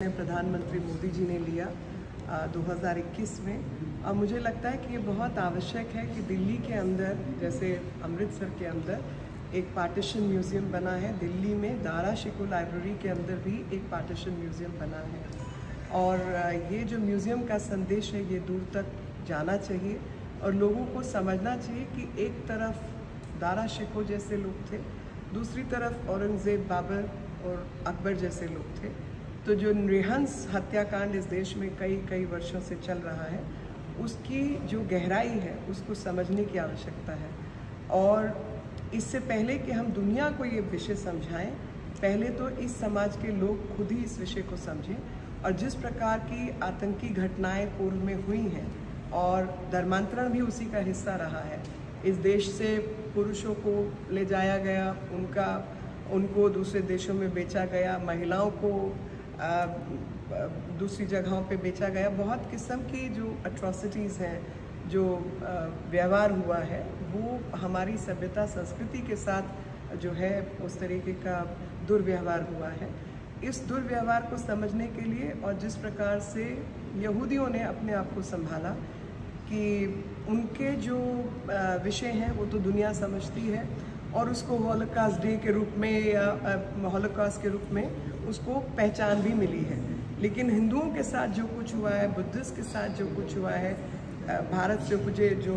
निर्णय प्रधानमंत्री मोदी जी ने लिया 2021 में। और मुझे लगता है कि ये बहुत आवश्यक है कि दिल्ली के अंदर, जैसे अमृतसर के अंदर एक पार्टीशन म्यूज़ियम बना है, दिल्ली में दारा शिकोह लाइब्रेरी के अंदर भी एक पार्टीशन म्यूज़ियम बना है। और ये जो म्यूज़ियम का संदेश है ये दूर तक जाना चाहिए और लोगों को समझना चाहिए कि एक तरफ दारा शिकोह जैसे लोग थे, दूसरी तरफ औरंगज़ेब, बाबर और अकबर जैसे लोग थे। तो जो नृहंस हत्याकांड इस देश में कई वर्षों से चल रहा है, उसकी जो गहराई है उसको समझने की आवश्यकता है। और इससे पहले कि हम दुनिया को ये विषय समझाएं, पहले तो इस समाज के लोग खुद ही इस विषय को समझें। और जिस प्रकार की आतंकी घटनाएं पूर्व में हुई हैं और धर्मांतरण भी उसी का हिस्सा रहा है, इस देश से पुरुषों को ले जाया गया, उनको दूसरे देशों में बेचा गया, महिलाओं को दूसरी जगहों पे बेचा गया, बहुत किस्म की जो अट्रॉसिटीज़ हैं, जो व्यवहार हुआ है, वो हमारी सभ्यता संस्कृति के साथ जो है उस तरीके का दुर्व्यवहार हुआ है। इस दुर्व्यवहार को समझने के लिए और जिस प्रकार से यहूदियों ने अपने आप को संभाला कि उनके जो विषय हैं वो तो दुनिया समझती है और उसको हॉलोकॉस्ट डे के रूप में या हॉलोकॉस्ट के रूप में उसको पहचान भी मिली है। लेकिन हिंदुओं के साथ जो कुछ हुआ है, बुद्धिस्ट के साथ जो कुछ हुआ है, भारत से कुछ जो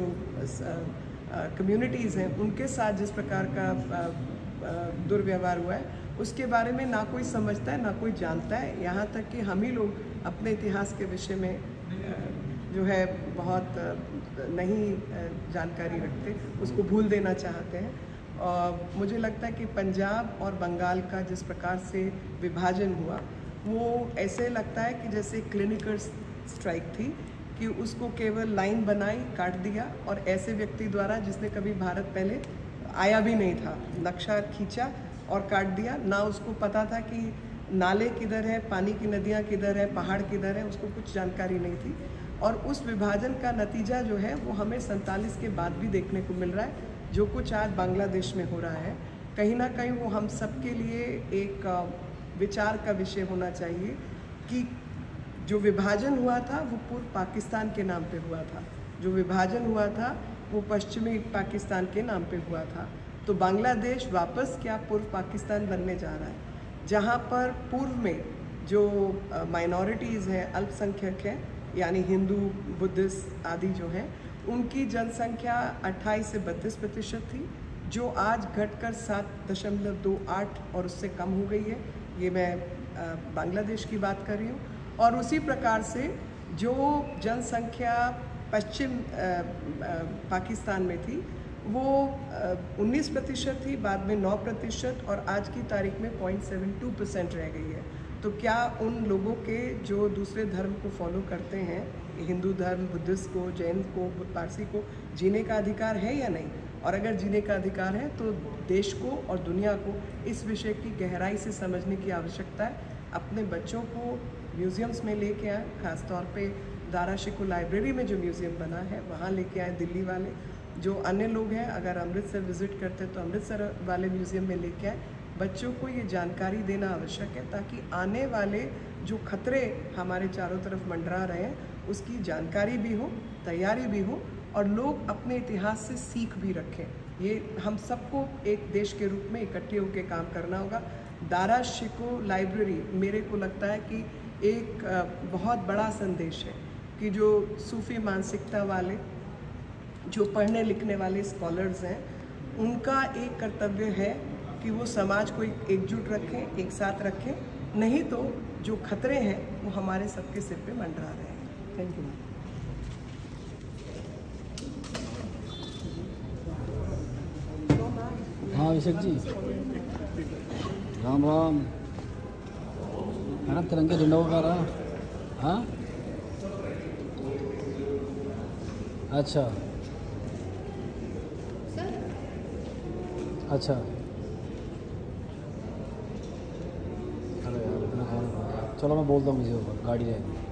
कम्युनिटीज़ हैं उनके साथ जिस प्रकार का दुर्व्यवहार हुआ है, उसके बारे में ना कोई समझता है ना कोई जानता है। यहाँ तक कि हम ही लोग अपने इतिहास के विषय में जो है बहुत नहीं जानकारी रखते, उसको भूल देना चाहते हैं। और मुझे लगता है कि पंजाब और बंगाल का जिस प्रकार से विभाजन हुआ, वो ऐसे लगता है कि जैसे क्लिनिकल स्ट्राइक थी कि उसको केवल लाइन बनाई, काट दिया और ऐसे व्यक्ति द्वारा जिसने कभी भारत पहले आया भी नहीं था, नक्शा खींचा और काट दिया। ना उसको पता था कि नाले किधर है, पानी की नदियाँ किधर है, पहाड़ किधर है, उसको कुछ जानकारी नहीं थी। और उस विभाजन का नतीजा जो है वो हमें 47 के बाद भी देखने को मिल रहा है। जो कुछ आज बांग्लादेश में हो रहा है, कहीं ना कहीं वो हम सब के लिए एक विचार का विषय होना चाहिए कि जो विभाजन हुआ था वो पूर्व पाकिस्तान के नाम पे हुआ था, जो विभाजन हुआ था वो पश्चिमी पाकिस्तान के नाम पे हुआ था। तो बांग्लादेश वापस क्या पूर्व पाकिस्तान बनने जा रहा है, जहाँ पर पूर्व में जो माइनॉरिटीज़ हैं, अल्पसंख्यक हैं, यानी हिंदू, बुद्धिस्ट आदि जो हैं, उनकी जनसंख्या 28 से 32% थी, जो आज घटकर 7.28 और उससे कम हो गई है। ये मैं बांग्लादेश की बात कर रही हूँ। और उसी प्रकार से जो जनसंख्या पश्चिम पाकिस्तान में थी वो 19% थी, बाद में 9% और आज की तारीख में 0.72% रह गई है। तो क्या उन लोगों के जो दूसरे धर्म को फॉलो करते हैं, हिंदू धर्म, बुद्धिस्ट को, जैन को, पारसी को जीने का अधिकार है या नहीं? और अगर जीने का अधिकार है तो देश को और दुनिया को इस विषय की गहराई से समझने की आवश्यकता है। अपने बच्चों को म्यूज़ियम्स में लेके आए, ख़ासतौर पे दारा शिकोह लाइब्रेरी में जो म्यूज़ियम बना है वहाँ लेके आए दिल्ली वाले। जो अन्य लोग हैं अगर अमृतसर विज़िट करते हैं तो अमृतसर वाले म्यूज़ियम में लेके आए। बच्चों को ये जानकारी देना आवश्यक है ताकि आने वाले जो खतरे हमारे चारों तरफ मंडरा रहे हैं उसकी जानकारी भी हो, तैयारी भी हो और लोग अपने इतिहास से सीख भी रखें। ये हम सबको एक देश के रूप में इकट्ठे होकर काम करना होगा। दारा शिकोह लाइब्रेरी मेरे को लगता है कि एक बहुत बड़ा संदेश है कि जो सूफी मानसिकता वाले, जो पढ़ने लिखने वाले स्कॉलर्स हैं, उनका एक कर्तव्य है कि वो समाज को एकजुट रखें, एक साथ रखें, नहीं तो जो खतरे हैं वो हमारे सबके सिर पे मंडरा रहे हैं। Thank you. हाँ अभिषेक जी, राम राम। है ना तिरंगे झंडा वगैरह? हाँ अच्छा अच्छा। अरे यार इतना खाना, चलो मैं बोलता हूँ किसी को, गाड़ी रहेगी।